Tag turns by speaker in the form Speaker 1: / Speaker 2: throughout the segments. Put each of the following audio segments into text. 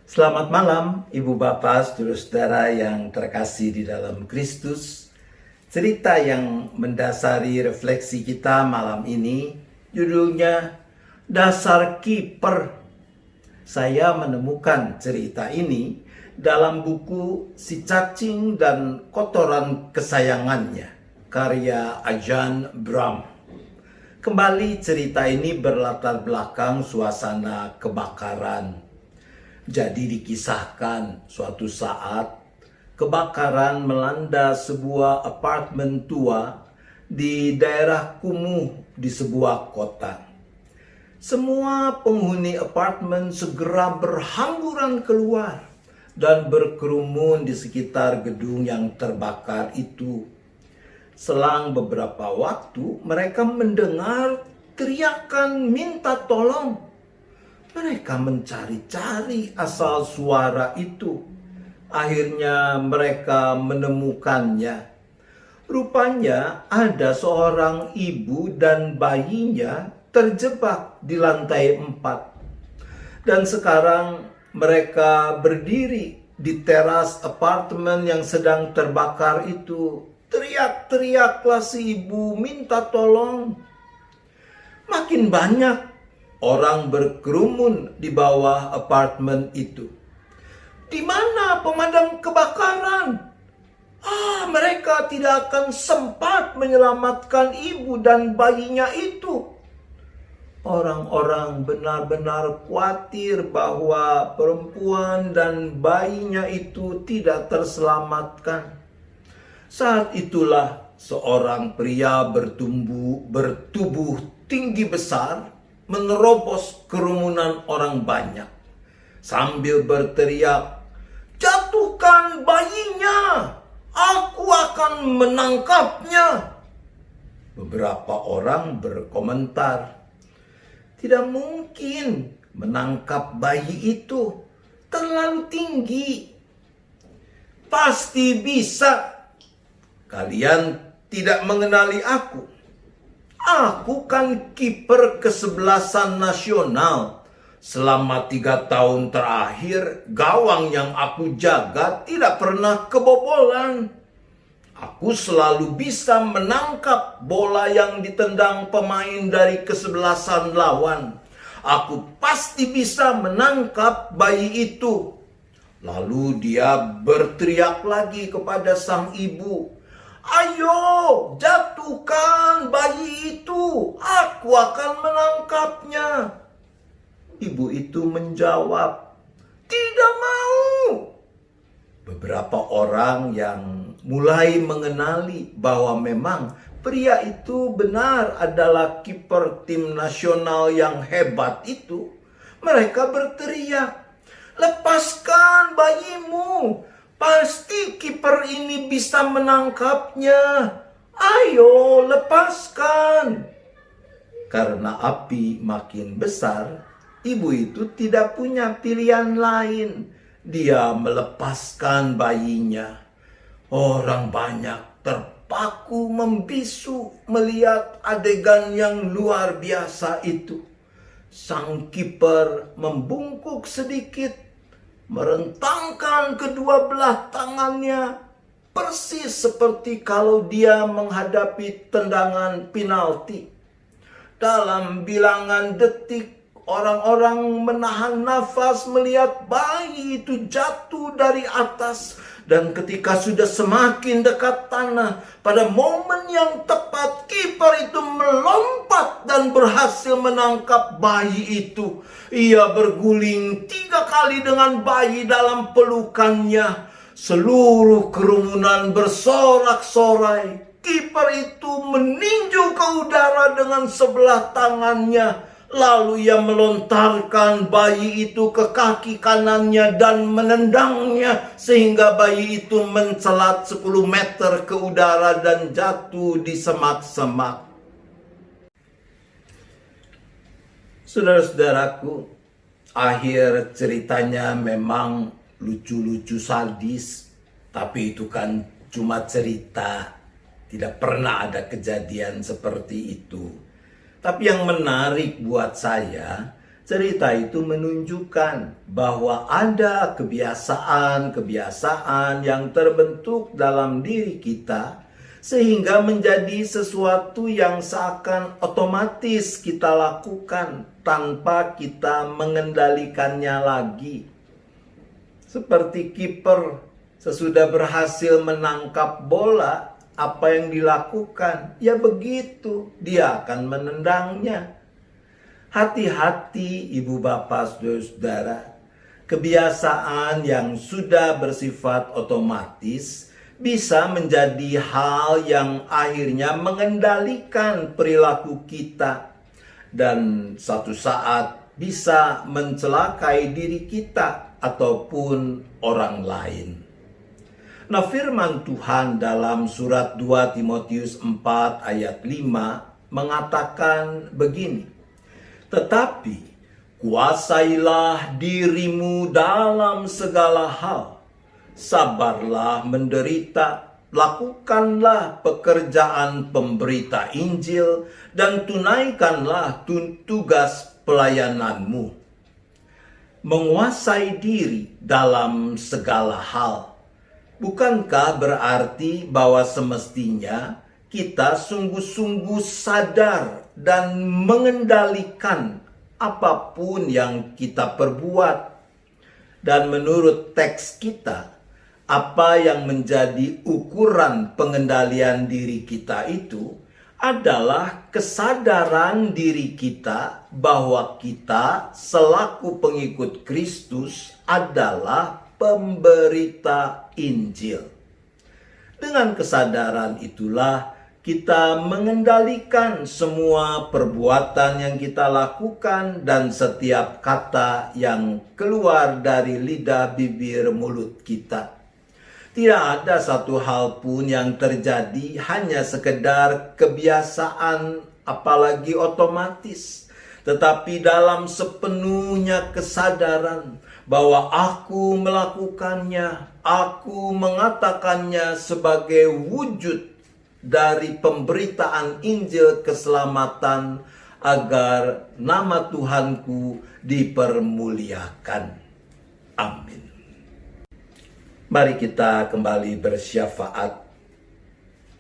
Speaker 1: Selamat malam, Ibu Bapak, saudara-saudara yang terkasih di dalam Kristus. Cerita yang mendasari refleksi kita malam ini, judulnya Dasar Kiper. Saya menemukan cerita ini dalam buku Si Cacing dan Kotoran Kesayangannya, karya Ajahn Brahm. Kembali cerita ini berlatar belakang suasana kebakaran. Jadi dikisahkan suatu saat kebakaran melanda sebuah apartemen tua di daerah kumuh di sebuah kota. Semua penghuni apartemen segera berhamburan keluar dan berkerumun di sekitar gedung yang terbakar itu. Selang beberapa waktu mereka mendengar teriakan minta tolong. Mereka mencari-cari asal suara itu. Akhirnya mereka menemukannya. Rupanya ada seorang ibu dan bayinya terjebak di lantai 4. Dan sekarang mereka berdiri di teras apartemen yang sedang terbakar itu. Teriak-teriaklah si ibu minta tolong. Makin banyak orang berkerumun di bawah apartemen itu. Di mana pemadam kebakaran? Mereka tidak akan sempat menyelamatkan ibu dan bayinya itu. Orang-orang benar-benar khawatir bahwa perempuan dan bayinya itu tidak terselamatkan. Saat itulah seorang pria bertubuh tinggi besar menerobos kerumunan orang banyak sambil berteriak, "Jatuhkan bayinya, aku akan menangkapnya." Beberapa orang berkomentar, "Tidak mungkin menangkap bayi itu, terlalu tinggi." "Pasti bisa. Kalian tidak mengenali aku. Aku kan kiper kesebelasan nasional. Selama 3 tahun terakhir, gawang yang aku jaga tidak pernah kebobolan. Aku selalu bisa menangkap bola yang ditendang pemain dari kesebelasan lawan. Aku pasti bisa menangkap bayi itu." Lalu dia berteriak lagi kepada sang ibu, "Ayo, jatuhkan bayi itu, aku akan menangkapnya." Ibu itu menjawab, "Tidak mau." Beberapa orang yang mulai mengenali bahwa memang pria itu benar adalah kiper tim nasional yang hebat itu, mereka berteriak, "Lepaskan bayimu. Pasti kiper ini bisa menangkapnya. Ayo, lepaskan." Karena api makin besar, ibu itu tidak punya pilihan lain. Dia melepaskan bayinya. Orang banyak terpaku membisu melihat adegan yang luar biasa itu. Sang kiper membungkuk sedikit, merentangkan kedua belah tangannya, persis seperti kalau dia menghadapi tendangan penalti. Dalam bilangan detik, orang-orang menahan nafas melihat bayi itu jatuh dari atas. Dan ketika sudah semakin dekat tanah, pada momen yang tepat, kiper itu melompat dan berhasil menangkap bayi itu. Ia berguling 3 kali dengan bayi dalam pelukannya. Seluruh kerumunan bersorak-sorai. Kiper itu meninju ke udara dengan sebelah tangannya. Lalu ia melontarkan bayi itu ke kaki kanannya dan menendangnya sehingga bayi itu mencelat 10 meter ke udara dan jatuh di semak-semak. Saudara-saudaraku, akhir ceritanya memang lucu-lucu sadis, tapi itu kan cuma cerita. Tidak pernah ada kejadian seperti itu. Tapi yang menarik buat saya, Cerita itu menunjukkan bahwa ada kebiasaan-kebiasaan yang terbentuk dalam diri kita sehingga menjadi sesuatu yang seakan otomatis kita lakukan tanpa kita mengendalikannya lagi. Seperti kiper sesudah berhasil menangkap bola, apa yang dilakukan? Ya begitu, dia akan menendangnya. Hati-hati ibu bapak saudara-saudara, kebiasaan yang sudah bersifat otomatis bisa menjadi hal yang akhirnya mengendalikan perilaku kita dan suatu saat bisa mencelakai diri kita ataupun orang lain. Nah, firman Tuhan dalam surat 2 Timotius 4 ayat 5 mengatakan begini, "Tetapi kuasailah dirimu dalam segala hal, sabarlah menderita, lakukanlah pekerjaan pemberita Injil, dan tunaikanlah tugas pelayananmu." Menguasai diri dalam segala hal, bukankah berarti bahwa semestinya kita sungguh-sungguh sadar dan mengendalikan apapun yang kita perbuat? Dan menurut teks kita, apa yang menjadi ukuran pengendalian diri kita itu adalah kesadaran diri kita bahwa kita selaku pengikut Kristus adalah pemberita Injil. Dengan kesadaran itulah kita mengendalikan semua perbuatan yang kita lakukan dan setiap kata yang keluar dari lidah, bibir, mulut kita. Tidak ada satu hal pun yang terjadi hanya sekedar kebiasaan, apalagi otomatis. Tetapi dalam sepenuhnya kesadaran bahwa aku melakukannya, aku mengatakannya sebagai wujud dari pemberitaan Injil keselamatan agar nama Tuhanku dipermuliakan. Amin. Mari kita kembali bersyafaat.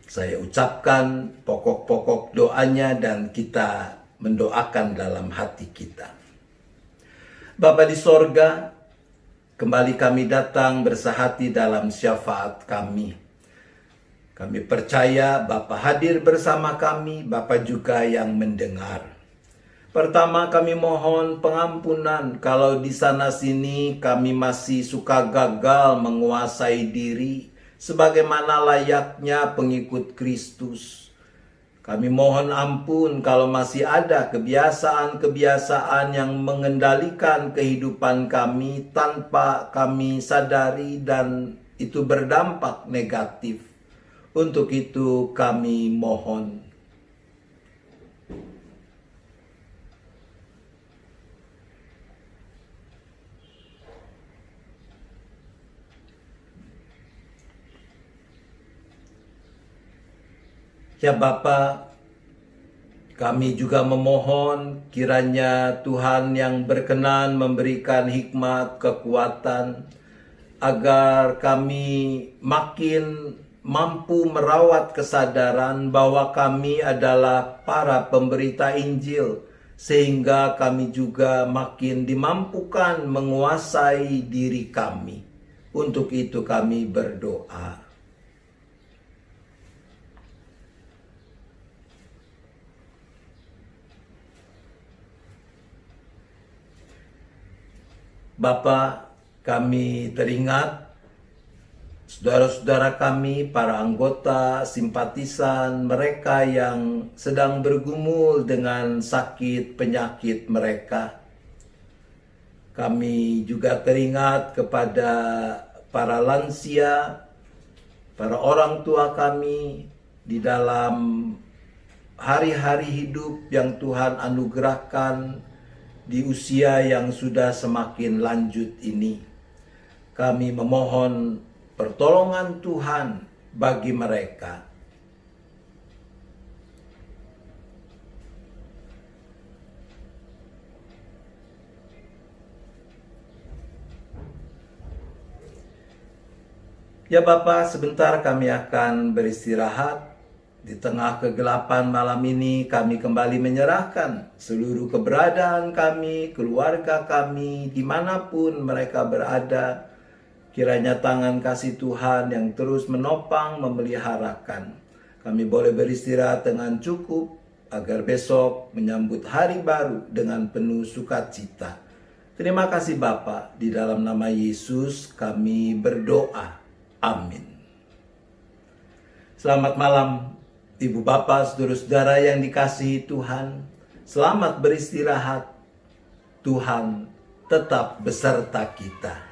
Speaker 1: Saya ucapkan pokok-pokok doanya dan kita mendoakan dalam hati kita. Bapa di sorga, kembali kami datang bersahati dalam syafaat kami. Kami percaya Bapa hadir bersama kami, Bapa juga yang mendengar. Pertama, kami mohon pengampunan kalau di sana sini kami masih suka gagal menguasai diri sebagaimana layaknya pengikut Kristus. Kami mohon ampun kalau masih ada kebiasaan-kebiasaan yang mengendalikan kehidupan kami tanpa kami sadari dan itu berdampak negatif. Untuk itu kami mohon. Ya Bapa, kami juga memohon kiranya Tuhan yang berkenan memberikan hikmat, kekuatan, agar kami makin mampu merawat kesadaran bahwa kami adalah para pemberita Injil, sehingga kami juga makin dimampukan menguasai diri kami. Untuk itu kami berdoa. Bapa, kami teringat saudara-saudara kami, para anggota, simpatisan, mereka yang sedang bergumul dengan sakit penyakit mereka. Kami juga teringat kepada para lansia, para orang tua kami di dalam hari-hari hidup yang Tuhan anugerahkan di usia yang sudah semakin lanjut ini. Kami memohon pertolongan Tuhan bagi mereka. Ya Bapa, sebentar kami akan beristirahat. Di tengah kegelapan malam ini kami kembali menyerahkan seluruh keberadaan kami, keluarga kami, dimanapun mereka berada. Kiranya tangan kasih Tuhan yang terus menopang, memeliharakan. Kami boleh beristirahat dengan cukup, agar besok menyambut hari baru dengan penuh sukacita. Terima kasih Bapa, di dalam nama Yesus kami berdoa. Amin. Selamat malam Ibu Bapak, saudara-saudara yang dikasihi Tuhan. Selamat beristirahat. Tuhan tetap beserta kita.